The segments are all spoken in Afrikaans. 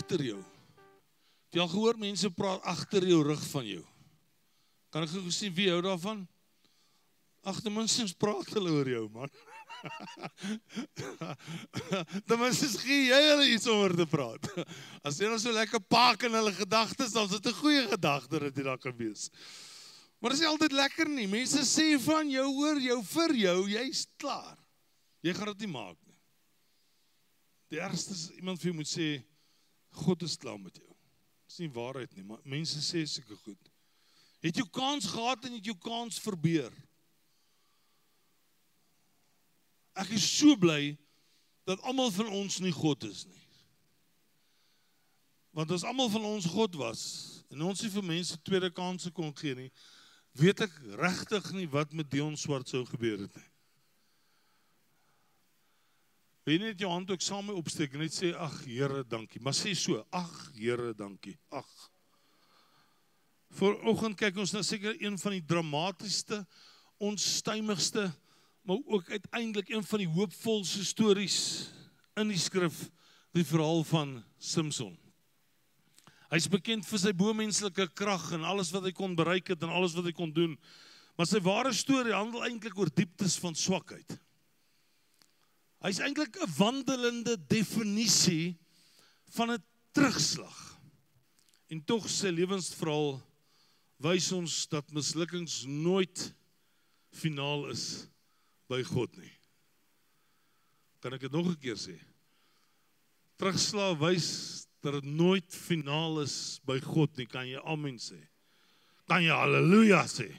agter jou. Het jy al gehoor mense praat agter jou rug van jou? Kan ek gou sien wie hou daarvan? Ag, ten minste praat hulle oor jou, man. Ten minste gee jy hulle iets om oor te praat. As jy nou so lekker paak in hulle gedagtes, dan is dit 'n goeie gedagte dat jy daar kan wees. Maar dit is nie altyd lekker nie. Mense sê van jou, oor jou, vir jou, jy's klaar. Jy gaan dit nie maak nie. Die ergste is, iemand vir jou moet sê, God is klaar met jou. Dit is nie waarheid nie, maar mense sê sulke goed. Jy het jou kans gehad en jy het jou kans verbeur. Ek is so bly dat almal van ons nie God is nie. Want as almal van ons God was, en ons nie vir mense tweede kanse kon gee nie, weet ek regtig nie wat met Dion Swart sou gebeur het nie. Wil jy net jou hand ook saam mee opsteek en net sê, ag Here, dankie. Maar sê so, ag Here, dankie. Ag. Vanoggend kyk ons na seker een van die dramatiesste, onstuimigste, maar ook uiteindelik een van die hoopvolste stories in die skrif, die verhaal van Samson. Hy is bekend vir sy bo-menslike krag en alles wat hy kon bereik het en alles wat hy kon doen. Maar sy ware storie handel eintlik oor dieptes van swakheid. Hy is eintlik 'n wandelende definisie van 'n terugslag. En tog sy lewensverhaal wys ons dat mislukkings nooit finaal is by God nie. Kan ek dit nog 'n keer sê? Terugslag wys dat dit nooit finaal is by God nie. Kan jy amen sê? Kan jy halleluja sê?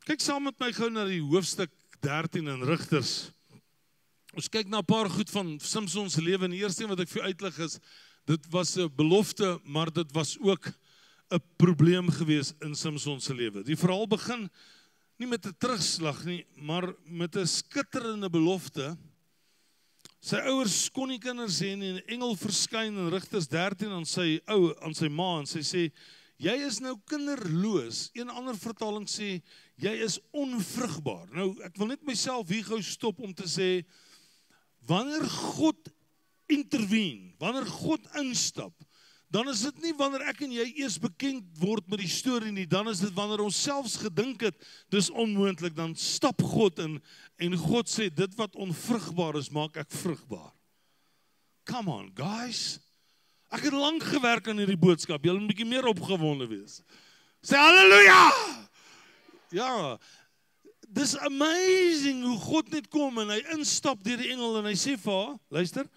Kyk saam met my gou na die hoofstuk 13 in Rigters. Ons kyk na 'n paar goed van Samson se lewe. En die eerste wat ek vir uitlig is, dit was 'n belofte, maar dit was ook 'n probleem gewees in Samson se lewe. Die verhaal begin nie met 'n terugslag nie, maar met 'n skitterende belofte. Sy ouers kon nie kinders hê nie, en 'n engel verskyn in Rigters 13 aan sy ma en sy sê, jy is nou kinderloos. Een ander vertaling sê, jy is onvrugbaar. Nou, ek wil net myself hier gou stop om te sê, wanneer God intervene, wanneer God instap, dan is dit nie wanneer ek en jy eers bekend word met die storie nie, dan is dit wanneer ons selfs gedink het, dis onmoontlik, dan stap God in, en God sê, dit wat onvrugbaar is, maak ek vrugbaar. Come on, guys. Ek het lank gewerk aan hierdie boodskap, julle moet 'n bietjie meer opgewonde wees. Sê halleluja! Ja, dis amazing hoe God net kom en hy instap deur die engel en hy sê vir haar, luister,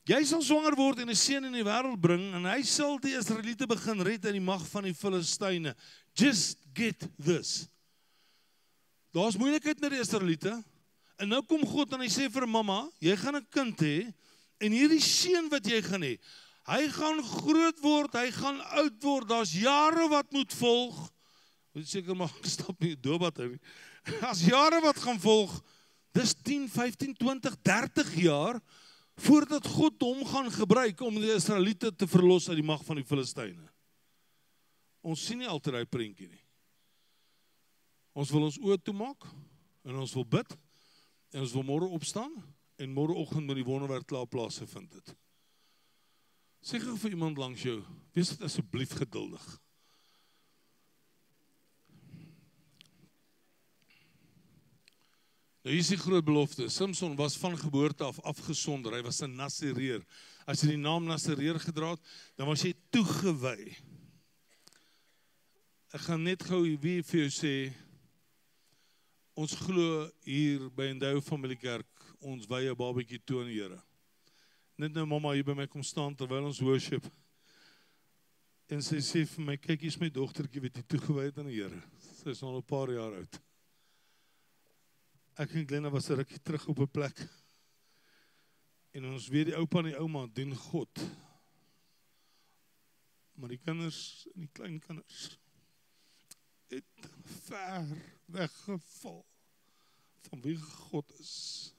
jy sal swanger word en 'n seun in die wêreld bring en hy sal die Israeliete begin red uit die mag van die Filistyne. Just get this. Daar's moeilikheid met die Israeliete en nou kom God en hy sê vir mamma, jy gaan 'n kind hê en hierdie seun wat jy gaan hê, hy gaan groot word, hy gaan oud word, daar's jare wat moet volg. Moet seker maar stap nie doopbad hou nie. As jare wat gaan volg, dis 10, 15, 20, 30 jaar voordat God hom gaan gebruik om die Israeliete te verlos uit die mag van die Filistyne. Ons sien nie altyd daai prentjie nie. Ons wil ons oë toemaak en ons wil bid en ons wil môre opstaan en môreoggend met die wonderwerk klaar plaasgevind het. Sê gou vir iemand langs jou, wees dit asseblief geduldig. Nou hier is die groot belofte. Samson was van geboorte af afgesonder. Hy was 'n Nasareer. As jy die naam Nasareer gedra het, dan was jy toegewy. Ek gaan net gou weer vir jou sê, ons glo hier by Endeavour Familiekerk, ons wy 'n babatjie toe aan die Here. Net nou mamma hier by my kom staan terwyl ons worship. En sy sê vir my, kyk, hier is my dogtertjie wat jy toegewy het aan die Here. Sy is al 'n paar jaar oud. Ek en Glenna was 'n rukkie terug op 'n plek. En ons weet die oupa en die ouma dien God. Maar die kinders en die kleinkinders het ver weggeval van wie God is.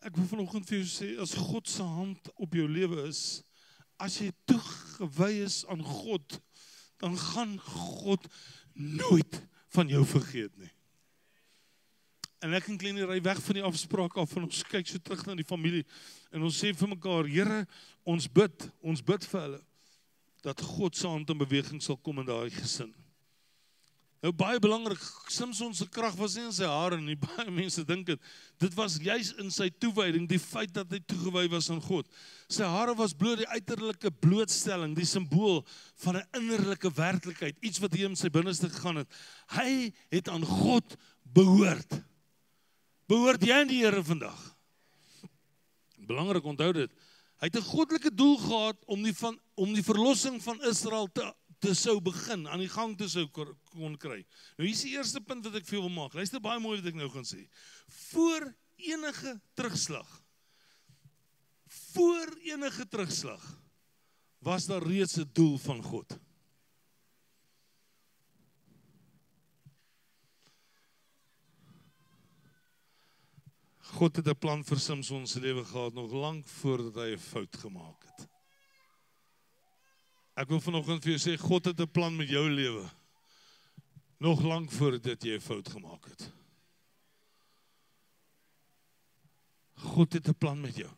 Ek wil vanoggend vir jou sê, as God se hand op jou lewe is, as jy toegewy is aan God, dan gaan God nooit van jou vergeet nie. En ek en Glennie ry weg van die afspraak af en ons kyk so terug na die familie en ons sê vir mekaar, Here, ons bid vir hulle dat God se hand in beweging sal kom in daai gesin. Nou baie belangrik, Samson se krag was nie in sy hare nie, baie mense dink dit was juis in sy toewyding, die feit dat hy toegewy was aan God. Sy hare was bloot die uiterlike blootstelling, die simbool van 'n innerlike werklikheid, iets wat hier in sy binneste gegaan het. Hy het aan God behoort. Behoort jy aan die Here vandag? Belangrik, onthou dit. Hy het 'n goddelike doel gehad om die verlossing van Israel te sou begin, aan die gang te sou kon kry. Nou hier is die eerste punt wat ek vir jou wil maak. Luister baie mooi wat ek nou gaan sê. Voor enige terugslag was daar reeds 'n doel van God. God het 'n plan vir Samson se lewe gehad nog lank voordat hy 'n fout gemaak het. Ek wil vanoggend vir jou sê, God het 'n plan met jou lewe nog lank voordat jy 'n fout gemaak het. God het 'n plan met jou.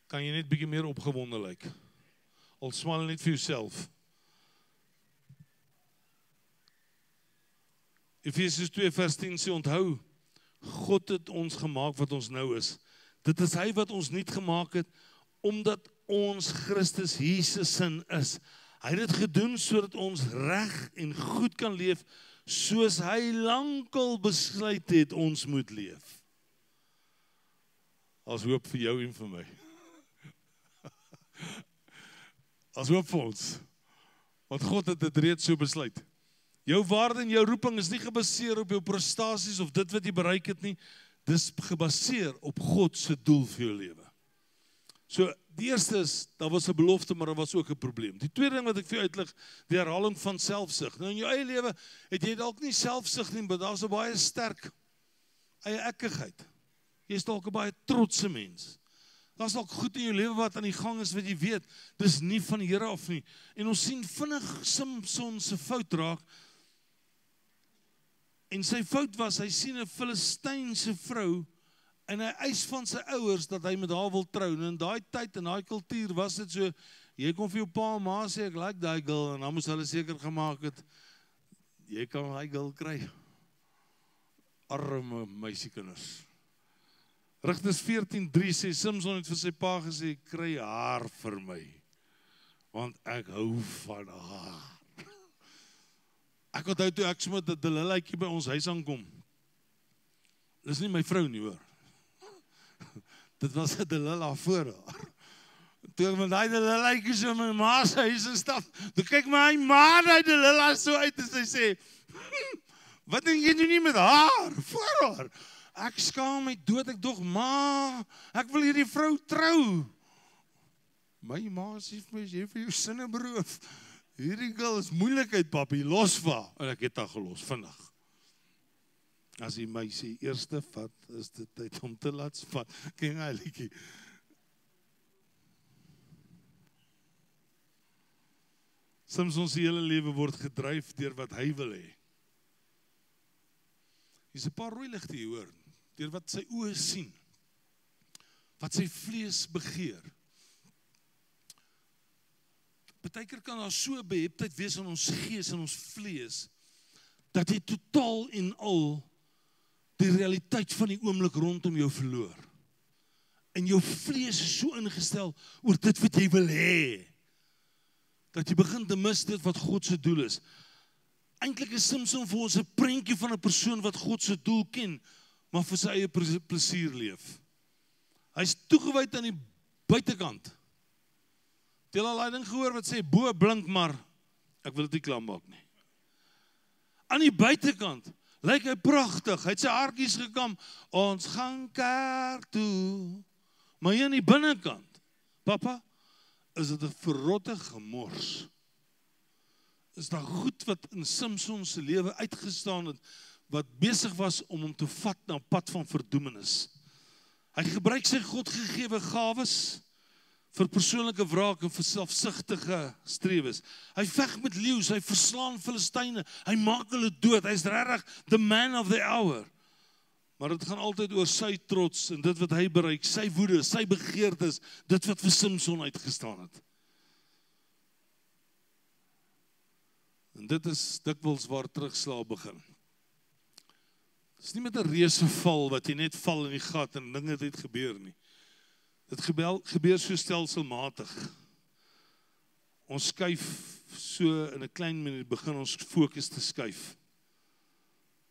Kan jy net bietjie meer opgewonde lyk? Al smaal net vir jouself. Efesiërs 2 vers 10 sê, onthou, God het ons gemaak wat ons nou is. Dit is hy wat ons nuut gemaak het, omdat ons Christus Jesus sin is. Hy het dit gedoen sodat ons reg en goed kan leef, soos hy lankal besluit het ons moet leef. As hoop vir jou en vir my. As hoop vir ons. Want God het dit reeds so besluit. Jou waarde en jou roeping is nie gebaseer op jou prestasies of dit wat jy bereik het nie. Dis gebaseer op God se doel vir jou lewe. So, die eerste is, daar was 'n belofte, maar daar was ook 'n probleem. Die tweede ding wat ek vir jou uitlig, die herhaling van selfsug. Nou in jou eie lewe het jy dalk nie selfsug nie, maar daar's 'n baie sterk eie ekkigheid. Jy is dalk 'n baie trotse mens. Daar's dalk goed in jou lewe wat aan die gang is wat jy weet, dis nie van die Here af nie. En ons sien vinnig Samson se fout raak. En sy fout was, hy sien 'n Filistynse vrou en hy eis van sy ouers dat hy met haar wil trou. En in daai tyd, in daai kultuur was dit so, jy kon vir jou pa en ma sê, ek like daai girl, en dan moes hulle seker gemaak het, jy kan daai girl kry. Arme meisiekinders. Rigters 14:3 sê, Samson het vir sy pa gesê, kry haar vir my, want ek hou van haar. Ek onthou toe ek sommer 'n Delilah'tjie by ons huis aankom. Dis nie my vrou nie, hoor. Dit was 'n Delilah voor haar. Toe ek met daai Delilah'tjie so in my ma se huis instap, toe kyk my ma daai Delilah so uit en sy sê, wat doen jy nie met haar, voor haar? Ek skaam my dood, ek dog, ma, ek wil hierdie vrou trou. My ma sê vir my, jy vir jou sinne beroof. Hierdie girl is moeilikheid, papi, los va. En ek het haar gelos, vinnig. As die meisie eerste vat, is dit tyd om te laat vat. Ken hy liedjie? Samson se hele lewe word gedryf deur wat hy wil hê. Hier's 'n paar rooi ligte hier, hoor. Deur wat sy oë sien. Wat sy vlees begeer. Partykeer kan daar so beheptheid wees in ons gees en ons vlees, dat jy totaal en al die realiteit van die oomblik rondom jou verloor. En jou vlees is so ingestel oor dit wat jy wil hê, dat jy begin te mis dit wat God se doel is. Eintlik is Samson vir ons 'n prentjie van 'n persoon wat God se doel ken, maar vir sy eie plesier leef. Hy's toegewyd aan die buitekant. Het jy al daai ding gehoor wat sê, bo blink maar, ek wil dit nie klaar maak nie. Aan die buitekant lyk hy pragtig, hy het sy haartjies gekam, ons gaan kerk toe, maar hier aan die binnekant, papa, is dit 'n verrotte gemors. Is daar goed wat in Samson se lewe uitgestaan het, wat besig was om hom te vat na 'n pad van verdoemenis. Hy gebruik sy Godgegewe gawes vir persoonlike wraak en vir selfsugtige strewes. Hy veg met leeu's, hy verslaan Filistyne, hy maak hulle dood, hy's regtig the man of the hour. maar dit gaan altyd oor sy trots en dit wat hy bereik, sy woede, sy begeertes, dit wat vir Samson uitgestaan het. En dit is dikwels waar terugslag begin. Het is nie met 'n reuse val wat jy net val in die gat en dinge het gebeur nie. Dit gebeur so stelselmatig. Ons skuif so in 'n klein minuut, begin ons fokus te skuif.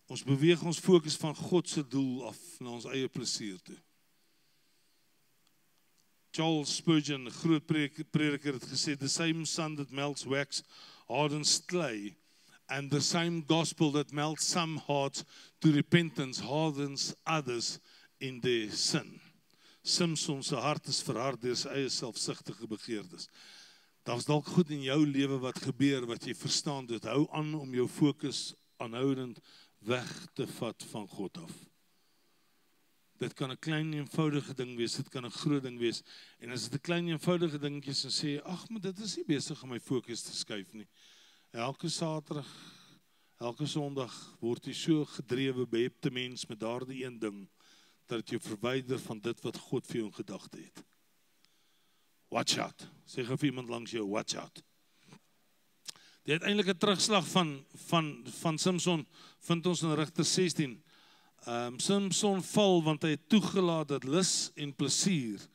Ons beweeg ons fokus van God se doel af na ons eie plesier toe. Charles Spurgeon, 'n groot prediker, het gesê, the same sun that melts wax hardens clay, and the same gospel that melts some hearts to repentance hardens others in their sin. Samson se hart is verhard deur sy eie selfsugtige begeertes. Daar's dalk goed in jou lewe wat gebeur, wat jy verstaan, dit hou aan om jou fokus aanhoudend weg te vat van God af. Dit kan 'n klein eenvoudige ding wees, dit kan 'n groot ding wees, en as dit 'n klein eenvoudige dingetjie is, dan sê jy, ag, maar dit is nie besig om my fokus te skuif nie. Elke Saterdag, elke Sondag word jy so gedrewe, behepte mens met daardie een ding, dat dit jou verwyder van dit wat God vir jou in gedagte het. Watch out. Sê gou vir iemand langs jou, watch out. Die uiteindelike terugslag van Samson vind ons in Rigters 16. Samson val want hy het toegelaat dat lus en plesier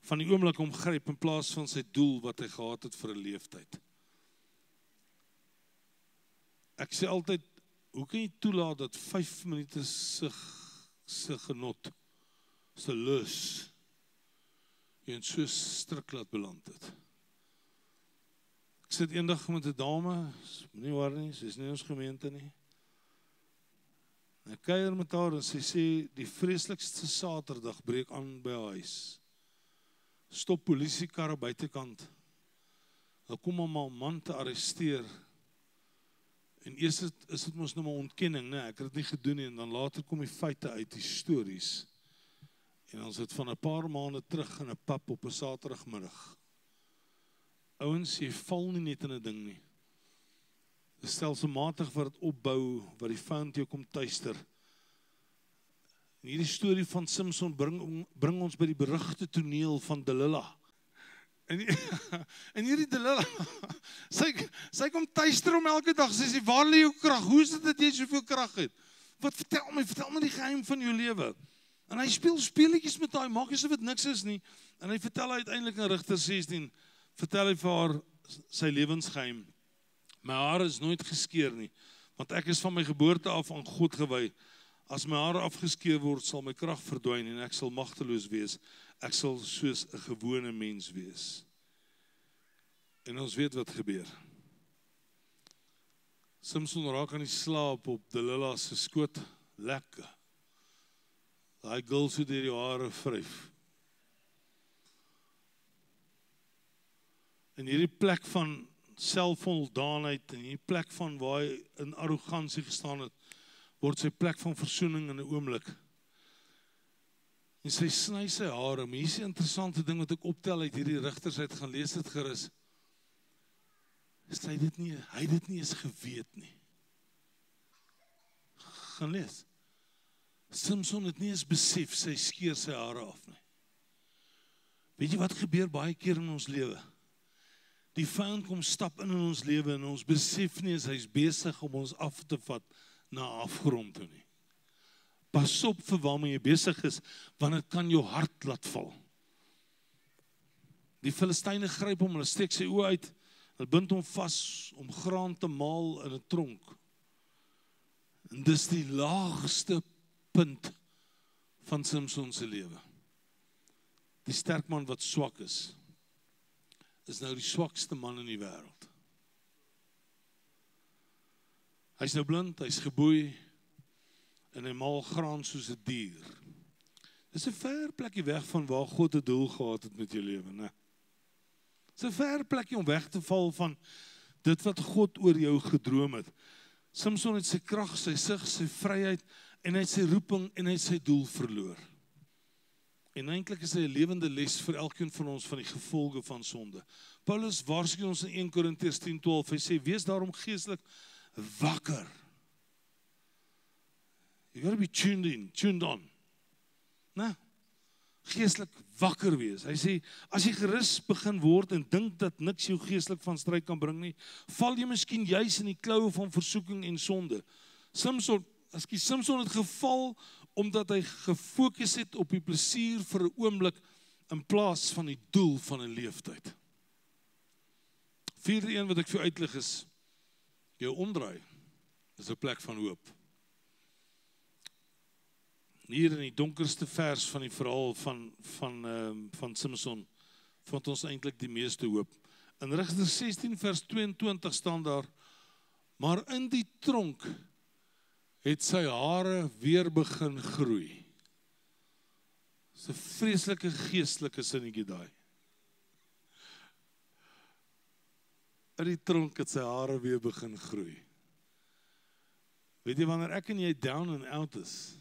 van die oomblik hom gryp in plaas van sy doel wat hy gehad het vir 'n leeftyd. Ek sê altyd, hoe kan jy toelaat dat 5 minute se genot, se lus, jy in so strik laat beland het? Ek sit eendag met 'n dame, moenie worry nie, sy is nie in ons gemeente nie. Ek kuier met haar en sy sê, die vreeslikste Saterdag breek aan by haar huis. Stop polisiekarre buitekant. Hulle kom om 'n man te arresteer. En eers is dit mos nou maar ontkenning, nee, ek het dit nie gedoen nie, en dan later kom die feite uit, die stories. En ons het van 'n paar maande terug in 'n pub op 'n Saterdagmiddag. Ouens, jy val nie net in 'n ding nie. Dis stelselmatig wat dit opbou, wat die vyand jou kom tuister. En hierdie storie van Samson bring ons by die berugte toneel van Delilah. En hierdie Delilah, sy kom tuister om elke dag, sy sê, waar lê jou krag? Hoe is dit dat jy soveel krag het? Wat vertel my die geheim van jou lewe. En hy speel speletjies met haar, maak asof dit niks is nie. En hy vertel uiteindelik in Rigters 16, vertel hy vir haar sy lewensgeheim. My hare is nooit geskeer nie, want ek is van my geboorte af aan God gewy. As my hare afgeskeer word, sal my krag verdwyn en ek sal magteloos wees. Ek sal soos 'n gewone mens wees. En ons weet wat gebeur. Samson raak aan die slaap op Delilah se skoot, lekker. Daai girl so deur die hare vryf. En hierdie plek van selfvoldaanheid en hierdie plek van waar hy in arrogansie gestaan het, word sy plek van versoening in 'n oomblik. En sy sny sy hare, maar hier is 'n interessante ding wat ek optel uit hierdie Rigters uit gaan lees dit gerus. Hy het dit nie eens geweet nie. Gaan lees. Samson het nie eens besef sy skeer sy hare af nie. Weet jy wat gebeur baie keer in ons lewe? Die vyand kom stap in ons lewe en ons besef nie as hy's besig om ons af te vat na afgrond toe nie. Pas op vir waarmee jy besig is, want dit kan jou hart laat val. Die Filistyne gryp hom, hulle steek sy oë uit, hulle bind hom vas om graan te maal in 'n tronk. En dis die laagste punt van Samson se lewe. Die sterk man wat swak is nou die swakste man in die wêreld. Hy's nou blind, hy's geboei, en hy maal graan soos 'n dier. Dis 'n ver plekkie weg van waar God 'n doel gehad het met jou lewe, né? Dis 'n ver plekkie om weg te val van dit wat God oor jou gedroom het. Samson het sy krag, sy sig, sy vryheid, en hy het sy roeping en hy het sy doel verloor. En eintlik is hy 'n lewende les vir elkeen van ons van die gevolge van sonde. Paulus waarsku ons in 1 Korintiërs 10:12, hy sê, wees daarom geestelik wakker. You got to be tuned on. Nou, geestelik wakker wees. Hy sê, as jy gerus begin word en dink dat niks jou geestelik van stryd kan bring nie, val jy miskien juis in die kloue van versoeking en sonde. Samson het geval omdat hy gefokus het op die plesier vir 'n oomblik in plaas van die doel van 'n leeftyd. Vierde een wat ek vir uitlig is, jou omdraai is 'n plek van hoop. Hier in die donkerste vers van die verhaal van Samson vind ons eintlik die meeste hoop. In Rigters 16 vers 22 staan daar, maar in die tronk het sy hare weer begin groei. Dis 'n vreeslike geestelike sinnetjie daai. In die tronk het sy hare weer begin groei. Weet jy, wanneer ek en jy down and out is,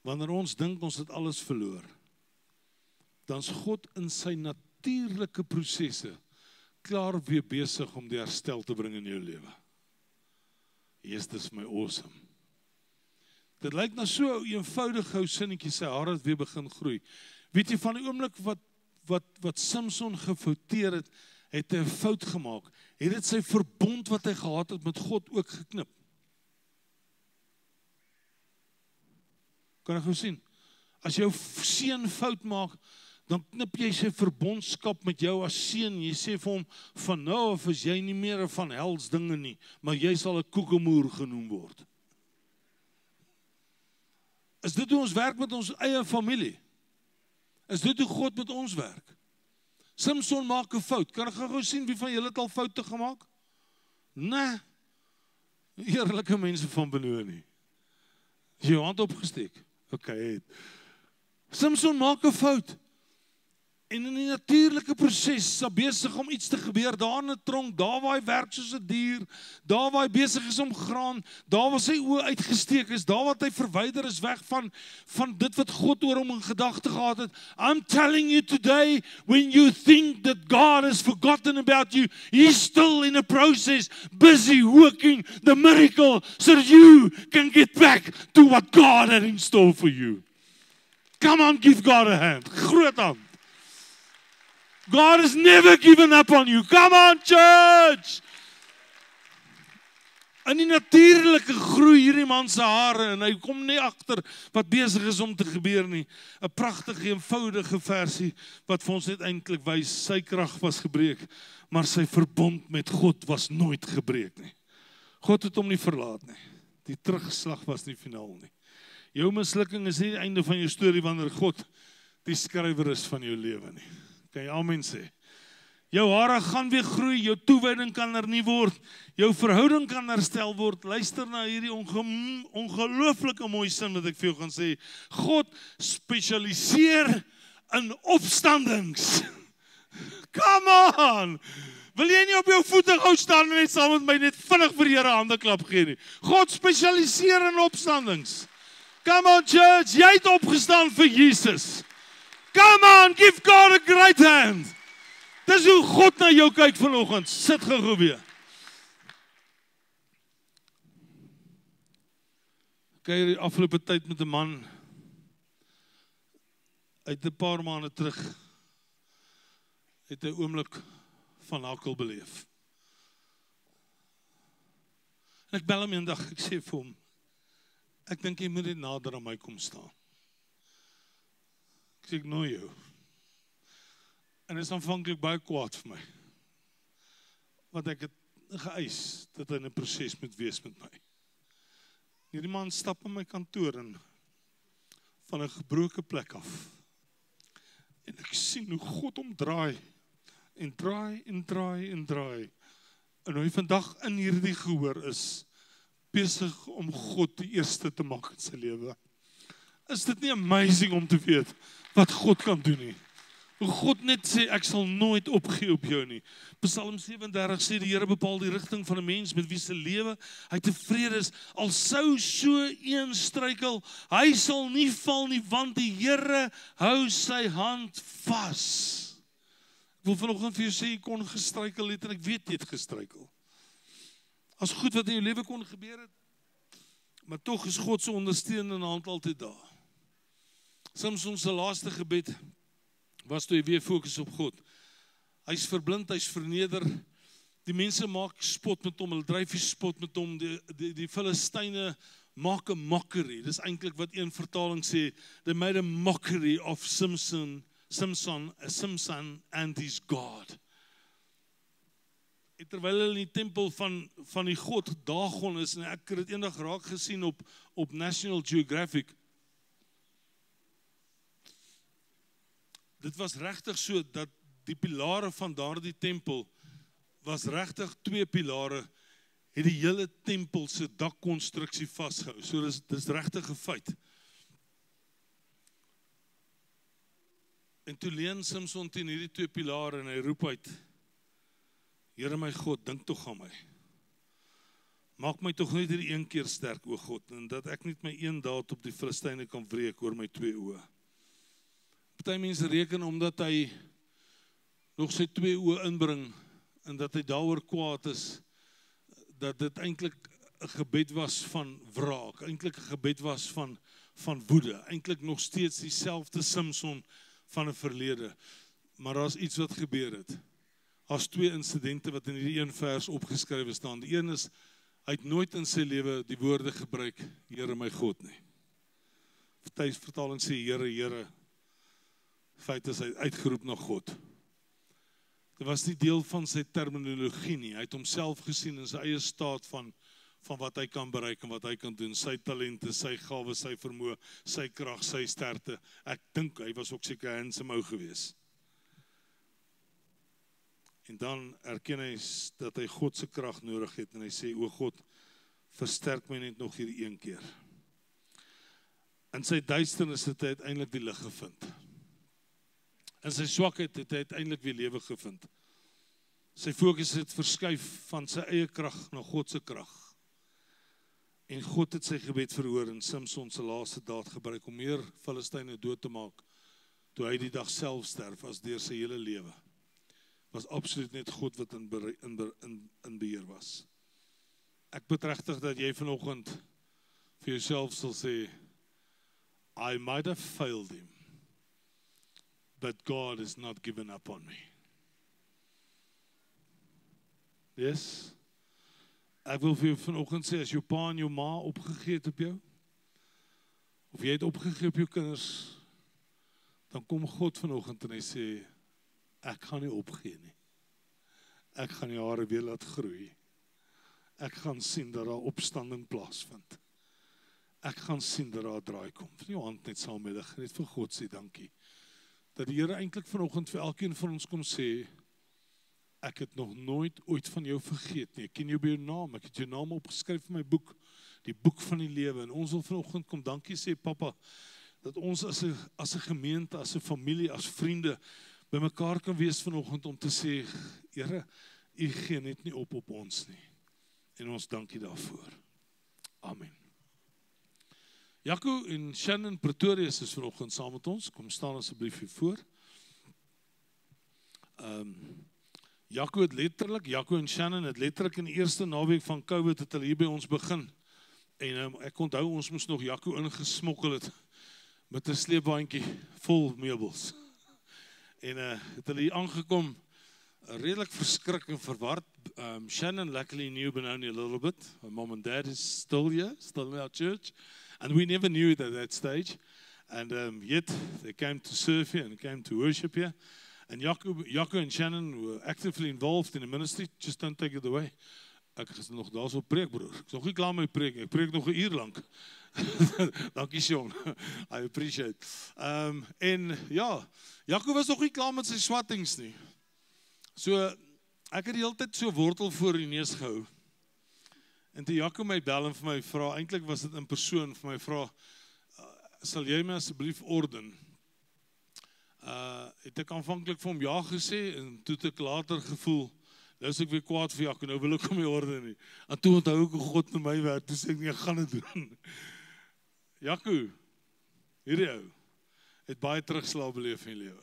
wanneer ons dink ons het alles verloor, dan is God in sy natuurlike prosesse klaar weer besig om die herstel te bring in jou lewe. Yes, dit is my awesome. Dit lyk na so 'n eenvoudige ou sinnetjie, sy hare het weer begin groei. Weet jy, van die oomblik wat Samson gefouteer het, het hy 'n fout gemaak, het dit sy verbond wat hy gehad het met God ook geknip. Kan ek gou sien? As jou seun fout maak, dan knip jy sy verbondskap met jou as seun. Jy sê vir hom, van nou af is jy nie meer van hels dinge nie, maar jy sal 'n koekemoer genoem word. Is dit hoe ons werk met ons eie familie? Is dit hoe God met ons werk? Samson maak 'n fout. Kan ek gou sien wie van julle het al foute gemaak? Nee. Eerlike mense van Benoni nie. Jy jou hand opgesteek. Okay. Samson maak 'n fout. En in die natuurlike proses is hy besig om iets te gebeur, daar in 'n tronk, daar waar hy werk soos 'n dier, daar waar hy besig is om graan, daar waar sy oë uitgesteek is, daar waar hy verwyder is weg van dit wat God oor hom in gedagte gehad het. I'm telling you today, when you think that God has forgotten about you, He's still in a process, busy working the miracle so that you can get back to what God had in store for you. Come on, give God a hand. Groot hand. God has never given up on you. Come on, church! In die natuurlike groei hierdie man se hare en hy kom nie agter wat besig is om te gebeur nie. 'n Pragtige, eenvoudige versie wat vir ons net eintlik wys, sy krag was gebreek, maar sy verbond met God was nooit gebreek nie. God het hom nie verlaat nie. Die terugslag was nie finaal nie. Jou mislukking is nie die einde van jou storie wanneer God die skrywer is van jou lewe nie. Kan jy amen sê? Jou hare gaan weer groei, jou toewyding kan nie word, jou verhouding kan herstel word. Luister na hierdie ongelooflike mooi sin wat ek vir jou gaan sê. God spesialiseer in opstandings. Come on! Wil jy nie op jou voete gou staan en net saam met my net vinnig vir die Here hande klap gee nie? God spesialiseer in opstandings. Come on, church, jy het opgestaan vir Jesus. Come on, give God a great hand. Dis hoe God na jou kyk vanoggend. Sit gou weer. Kyk, die afgelope tyd met 'n man uit 'n paar maande terug het 'n oomblik van hakkel beleef. En ek bel hom eendag, ek sê vir hom, ek dink jy moet net nader aan my kom staan. Ek sê ek nooi jou. En hy is aanvanklik baie kwaad vir my. Want ek het geëis dat hy in 'n proses moet wees met my. Hierdie man stap in my kantoor in van 'n gebroke plek af. En ek sien hoe God hom draai en draai en draai en draai. En hoe hy vandag in hierdie gehoor is besig om God die eerste te maak in sy lewe. Is dit nie amazing om te weet wat God kan doen nie? Hoe God net sê, ek sal nooit opgee op jou nie. Psalm 37 sê, die Here bepaal die rigting van 'n mens met wie se lewe hy tevrede is. Al sou so een struikel, hy sal nie val nie, want die Here hou sy hand vas. Ek wil vanoggend vir jou sê, jy kon gestruikel het en ek weet jy het gestruikel. As goed wat in jou lewe kon gebeur het, Maar tog is God se ondersteunende hand altyd daar. Samson se laaste gebed was toe hy weer fokus op God. Hy's verblind, hy's verneder. Die mense maak spot met hom, hulle dryf spot met hom. Die Filistyne maak 'n mockery. Dis eintlik wat een vertaling sê, they made a mockery of Samson and his God. En terwyl hulle in die tempel van die God Dagon is, en ek het dit eendag raak gesien op National Geographic. Dit was regtig so dat die pilare van daardie tempel was regtig 2 pilare het die hele tempel se dakkonstruksie vasgehou. So dis regtig 'n feit. En toe leun Samson teen hierdie 2 pilare en hy roep uit: Here my God, dink tog aan my. Maak my tog net hierdie een keer sterk, o God, en dat ek net my een daad op die Filistyne kan wreek oor my 2 oë. Party mense reken omdat hy nog sy 2 oë inbring en dat hy daaroor kwaad is, dat dit eintlik 'n gebed was van wraak, eintlik 'n gebed was van woede, eintlik nog steeds dieselfde Samson van 'n verlede. Maar daar's iets wat gebeur het. Daar's 2 insidente wat in hierdie een vers opgeskrywe staan. Die een is, hy het nooit in sy lewe die woorde gebruik, Here my God nie. Party vertaling sê Here, Here. Feit is hy uitgeroep na God. Dit was nie deel van sy terminologie nie. Hy het homself gesien in sy eie staat van wat hy kan bereik en wat hy kan doen. Sy talente, sy gawes, sy vermoë, sy krag, sy sterkte. Ek dink hy was ook seker 'n handsome ou gewees. En dan erken hy dat hy God se krag nodig het en hy sê, o God, versterk my net nog hierdie een keer. In sy duisternis het hy uiteindelik die lig gevind. In sy swakheid het hy uiteindelik weer lewe gevind. Sy fokus het verskuif van sy eie krag na God se krag. En God het sy gebed verhoor en Samson se laaste daad gebruik om meer Filistyne dood te maak toe hy die dag self sterf as deur sy hele lewe. Was absoluut net God wat in beheer was. Ek betragtig dat jy vanoggend vir jouself sal sê, I might have failed him, but God has not given up on me. Yes? Ek wil vir jou vanoggend sê, as jou pa en jou ma opgegee het op jou, of jy het opgegee op jou kinders, dan kom God vanoggend en hy sê, ek gaan nie opgee nie. Ek gaan die hare weer laat groei. Ek gaan sien dat daar opstanding plaasvind. Ek gaan sien dat daar draai kom. Vir jou hand net saamiddag, net vir God sê dankie. Dat die Here eintlik vanoggend vir elkeen van ons kom sê, ek het nog nooit ooit van jou vergeet nie. Ek ken jou by jou naam, ek het jou naam opgeskryf in my boek, die boek van die lewe. En ons wil vanoggend kom dankie sê, Papa, dat ons as 'n gemeente, as 'n familie, as vriende, by mekaar kan wees vanoggend om te sê, Here, U gee net nie op ons nie. En ons dankie daarvoor. Amen. Jaco en Shannon Pretorius is vanoggend saam met ons. Kom staan asseblief hier voor. Jaco en Shannon het letterlik in die eerste naweek van COVID het hulle hier by ons begin. En ek onthou ons moes nog Jaco ingesmokkel het met 'n sleepwaandjie vol meubels. En het hulle hier aangekom, redelik verskrik en verward. Shannon luckily knew Benoni a little bit. My mom and dad is still here, still in our church. And we never knew it at that stage. And yet they came to serve here and came to worship here. And Jaco and Shannon were actively involved in the ministry. Just don't take it away. Ek is nog daar so preek, broer. Ek is nog nie klaar met preek. Ek preek nog 'n uur lank. Dankie, Sean. I appreciate. En ja, Jaco was nog nie klaar met sy swattings nie. So, ek het die hele tyd so wortel voor die neus gehou. En toe Jaco my bel en vir my vra, eintlik was dit in persoon, vir my vra, sal jy my asseblief orden? Het ek aanvanklik vir hom ja gesê, en toe het ek later gevoel, nou is ek weer kwaad vir Jaco, nou wil ek hom nie orde nie. En toe onthou ek hoe God met my werk, toe sê ek nie, ek gaan dit doen. Jaco, hierdie ou, het baie terugslag beleef in die lewe.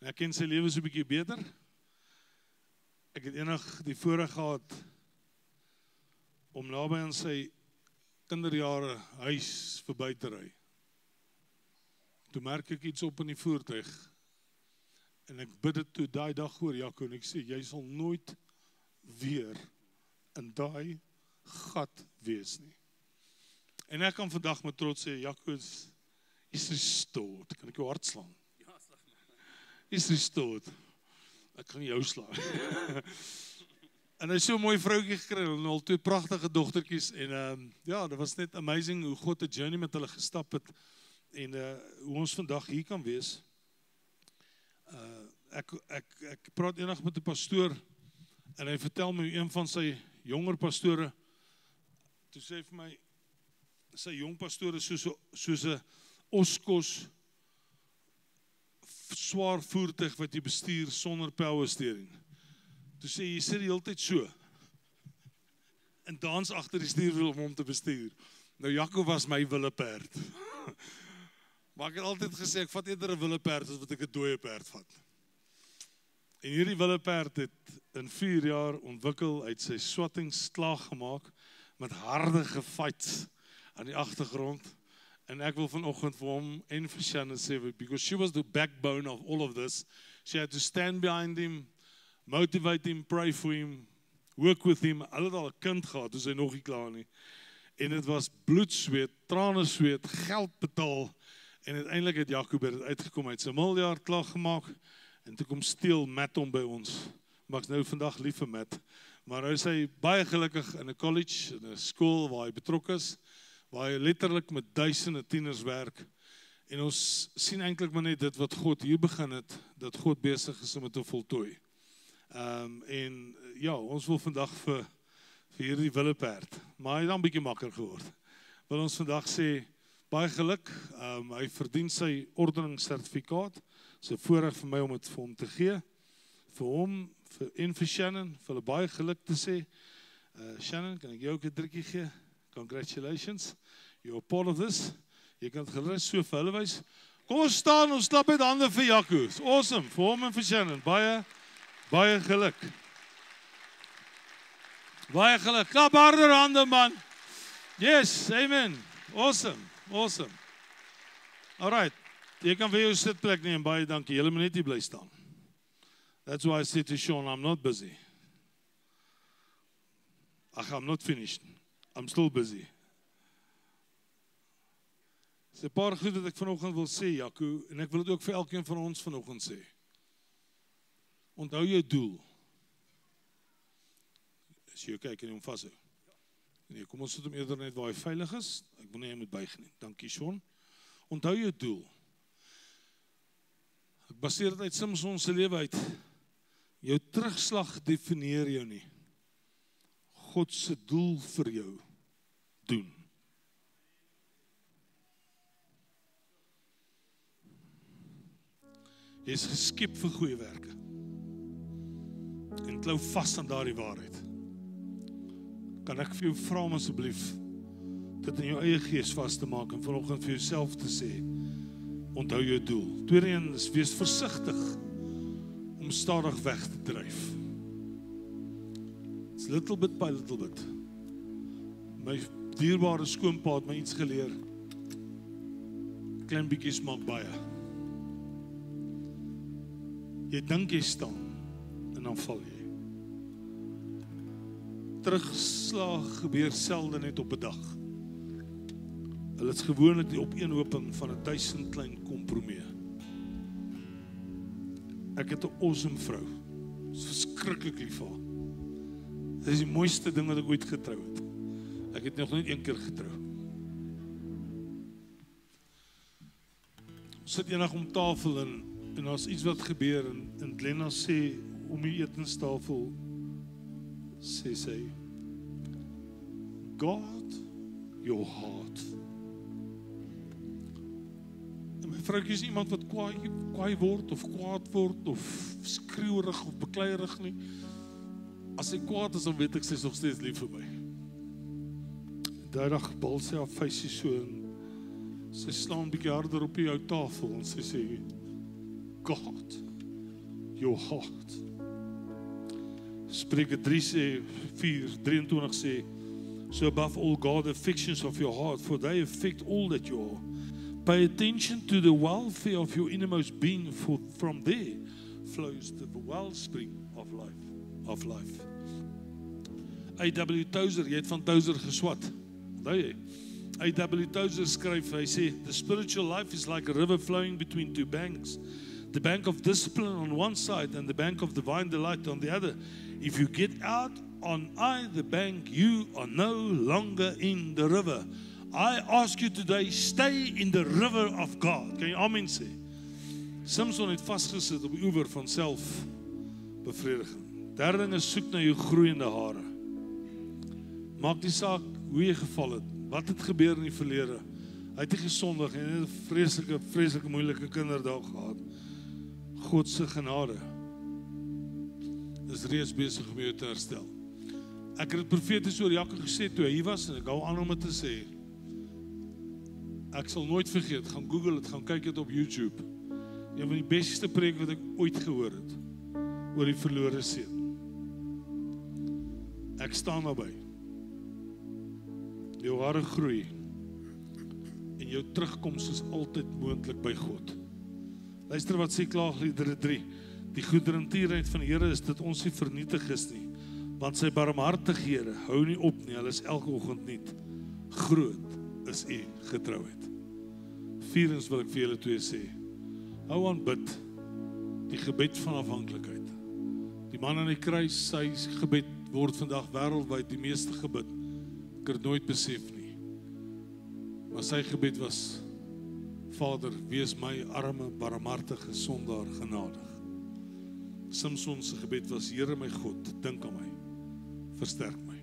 En ek ken sy lewe so 'n bietjie beter. Ek het eendag die voorreg gehad om naby aan sy kinderjare huis verby te ry. Toe merk ek iets op in die voertuig, en ek bid dit toe daai dag oor Jaco, en ek sê, jy sal nooit weer in daai gat wees nie. En ek kan vandag met trots sê, Jaco is restored. Kan ek jou hart slaan? Ja, slag maar. Is restored. Ek kan jou slaan. En hy het so 'n mooi vroukie gekry, en al 2 pragtige dogtertjies, en ja, dit was net amazing hoe God 'n journey met hulle gestap het, en hoe ons vandag hier kan wees. Ek praat eendag met 'n pastoor, en hy vertel my een van sy jonger pastore, toe sê hy vir my, sy jong pastoor is soos 'n oskos swaar voertuig wat jy bestuur sonder power steering. Toe sê jy sit die hele tyd so, en dans agter die stuurwiel om hom te bestuur. Nou Jaco was my willeperd. Maar ek het altyd gesê, ek vat eerder 'n willeperd as wat ek 'n dooie perd vat. En hierdie willeperd het in 4 jaar ontwikkel, uit sy swattings klaar gemaak, met harde fights aan die agtergrond. En ek wil vanoggend vir hom en vir Shannon sê, because she was the backbone of all of this, she had to stand behind him, motivate him, pray for him, work with him. Hulle het al 'n kind gehad, toe sy nog nie klaar nie. En dit was bloedsweet, trane sweet, geld betaal, en uiteindelik het Jaco by dit uitgekom, hy het sy miljard klaar gemaak, en toe kom steel Matt om by ons. Maar ek is nou vandag lief vir Matt. Maar nou is hy baie gelukkig in 'n college, in 'n skool waar hy betrokke is, waar hy letterlik met duisende tieners werk. En ons sien eintlik maar net dit wat God hier begin het, dat God besig is om dit te voltooi. En ja, ons wil vandag vir hierdie willeperd, maar hy het dan 'n bietjie makker geword. Wil ons vandag sê, baie geluk, hy verdien sy ordeningssertifikaat, so voorreg vir my om dit vir hom te gee, vir hom, en vir Shannon, vir hulle baie geluk te sê. Shannon, kan ek jou ook 'n drukkie gee? Congratulations, you're part of this. Jy kan het gerus so vir hulle wys. Kom ons staan, ons klap met hande vir Jaco. It's awesome, vir hom en vir Shannon. Baie geluk. Baie geluk. Klap harder hande, man. Yes, amen. Awesome. Alright, jy kan vir jou sitplek neem, baie dankie. Julle moet net hier bly staan. That's why I said to Sean, I'm not busy. I'm not finished. I'm still busy. Dis 'n paar goed wat ek vanoggend wil sê, Jaco, en ek wil dit ook vir elkeen van ons vanoggend sê. Onthou jou doel. As jy kyk en hom vashou. Nee, kom ons sit hom eerder net waar hy veilig is. Ek wil nie hy moet buig nie. Dankie, Sean. Onthou jou doel. Ek baseer dit uit Samson se lewe uit. Jou terugslag definieer jou nie. God se doel vir jou doen. Jy is geskep vir goeie werke. En klou vas aan daardie waarheid. Kan ek vir jou vra om asseblief dit in jou eie gees vas te maak en vanoggend vir jouself te sê, onthou jou doel. Tweede een is, wees versigtig om stadig weg te dryf. It's little bit by little bit. My dierbare skoonpa het my iets geleer. Klein bietjies maak baie. Jy dink jy staan en dan val jy. Terugslag gebeur selde net op 'n dag. Hulle is gewoonlik die opeenhoping van 1000 klein kompromie. Ek het 'n awesome vrou. Is verskriklik lief vir haar. Dit is die mooiste ding wat ek ooit getrou het. Ek het nog net 1 keer getrou. Ons sit eendag om tafel en daar's iets wat gebeur en Glenna sê om die etenstafel sê sy, God, your heart. En my vroukie is iemand wat kwaai word of kwaad word of skreeuwerig of bekleierig nie. As sy kwaad is, dan weet ek sy is nog steeds lief vir my. Daai dag bal sy haar vuisie so en sy slaan 'n bietjie harder op jou tafel en sy sê, God, your heart. Spreuke 3:23 sê, So above all, guard the affections of your heart, for they affect all that you are. Pay attention to the welfare of your innermost being, for from there flows the wellspring of life. A.W. Tozer, jy het van Tozer geswat. Onthou jy? A.W. Tozer skryf, hy sê, the spiritual life is like a river flowing between two banks. The bank of discipline on one side and the bank of divine delight on the other. If you get out on either bank, you are no longer in the river. I ask you today, stay in the river of God. Kan jy amen sê? Samson het vastgesit op die oewer van selfbevrediging. Derde ding is, soek na jou groeiende hare. Maak die saak hoe jy geval het. Wat het gebeur in die verlede? Hy het nie gesondig en het 'n vreeslike moeilike kinderdag gehad. God se genade is reeds besig om jou te herstel. Ek het profeties oor Jakob gesê toe hy hier was, en ek hou aan om dit te sê. Ek sal nooit vergeet, gaan Google dit, gaan kyk dit op YouTube. Een van die beste preek wat ek ooit gehoor het, oor die verlore seun. Ek staan naby. Jou hare groei, en jou terugkoms is altyd moontlik by God. Luister wat sê Klaagliedere 3. Die goedertierenheid van die Here is dat ons nie vernietig is nie, want sy barmhartighede hou nie op nie, hulle is elke oggend nuut. Groot is u getrouheid. Vierens wil ek vir julle twee sê, hou aan bid, die gebed van afhanklikheid. Die man aan die kruis, sy gebed word vandag wêreldwyd die meeste gebid. Ek het nooit besef nie. Maar sy gebed was, Vader, wees my arme, barmhartige sondaar genadig. Samson se gebed was, Here my God, dink aan my, versterk my.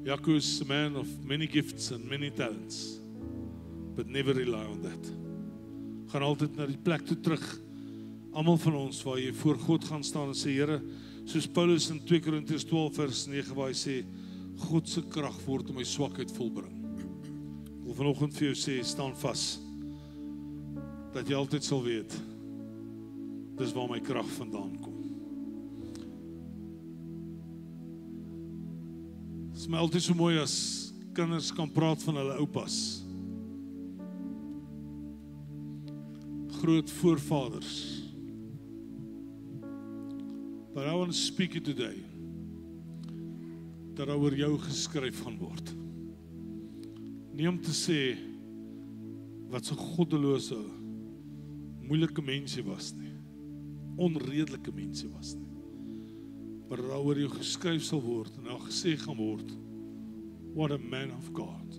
Jakob is a man of many gifts and many talents, but never rely on that. Gaan altyd na die plek toe terug, almal van ons, waar jy voor God gaan staan en sê, Here, soos Paulus in 2 Korintiërs 12 vers 9, waar hy sê, God se krag word in my swakheid volbring. Ek wil vanoggend vir jou sê, staan vas, dat jy altyd sal weet, dis waar my krag vandaan kom. Dit is my altyd so mooi as kinders kan praat van hulle oupas. Groot voorvaders. But I want to speak it today, dat oor jou geskryf gaan word. Nie om te sê, wat so goddelose, moeilike mense was nie, onredelike mense was nie, maar dat oor jou geskryf sal word, en al gesê gaan word, what a man of God,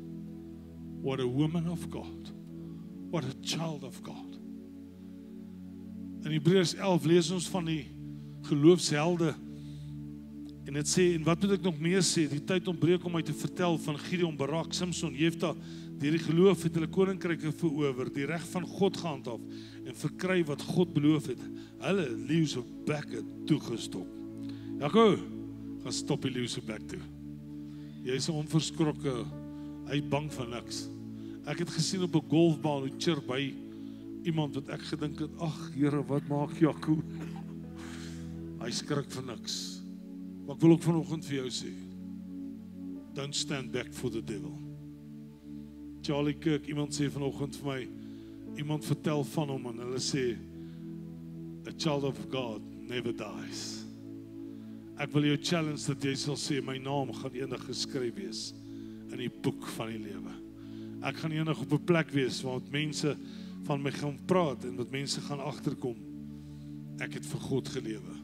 what a woman of God, what a child of God. In Hebreërs 11 lees ons van die geloofshelde, en het sê, en wat moet ek nog meer sê, die tyd ontbreek om my te vertel van Gideon, Barak, Samson, Jefta, deur die geloof het hulle koninkryke verower, die reg van God gehandhaaf, en verkry wat God beloof het, hulle leeu se bekke toegestop. Jakob, gaan stop die leeu se bek toe. Jy is onverskrokke, hy bang van niks. Ek het gesien op 'n golfbaan, hoe chirp by iemand wat ek gedink het, ag Here, wat maak Jakob? Hy skrik vir niks. Maar ek wil ook vanoggend vir jou sê, don't stand back for the devil. Charlie Kirk, iemand sê vanoggend vir my, iemand vertel van hom en hulle sê, a child of God never dies. Ek wil jou challenge dat jy sal sê, my naam gaan eendag geskryf wees in die boek van die lewe. Ek gaan eendag op 'n plek wees waar mense van my gaan praat en wat mense gaan agterkom. Ek het vir God gelewe.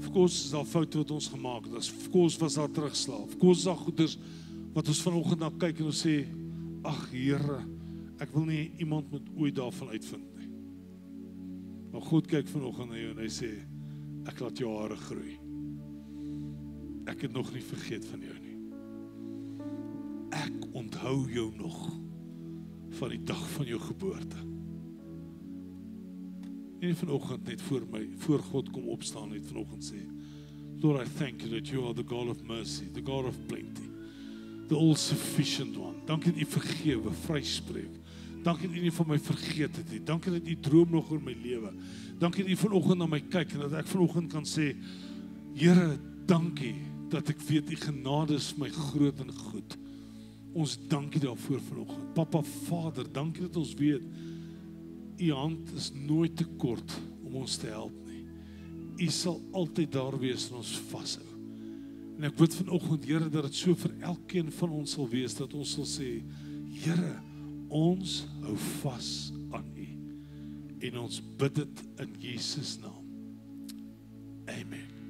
Of course is daar foute wat ons gemaak het. Of course was daar terugslag. Of course is daar goeders wat ons vanoggend na kyk en ons sê, ag Here, ek wil nie iemand moet ooit daarvan uitvind nie. Maar God kyk vanoggend na jou en hy sê, ek laat jou hare groei. Ek het nog nie vergeet van jou nie. Ek onthou jou nog van die dag van jou geboorte. En vanoggend net voor God kom opstaan, net vanoggend sê, Lord, I thank you that you are the God of mercy, the God of plenty, the all-sufficient one. Dankie dat u vergewe, vryspreek. Dankie dat u nie van my vergeet het nie. Dankie dat u droom nog oor my lewe. Dankie dat u vanoggend na my kyk en dat ek vanoggend kan sê, Here, dankie dat ek weet, die genade is my groot en goed. Ons dankie daarvoor vanoggend. Papa, Vader, dankie dat ons weet, U hand is nooit te kort om ons te help nie. U sal altyd daar wees en ons vashou. En ek bid vanoggend, Here, dat dit so vir elkeen van ons sal wees, dat ons sal sê, Here, ons hou vas aan U. En ons bid dit in Jesus naam. Amen.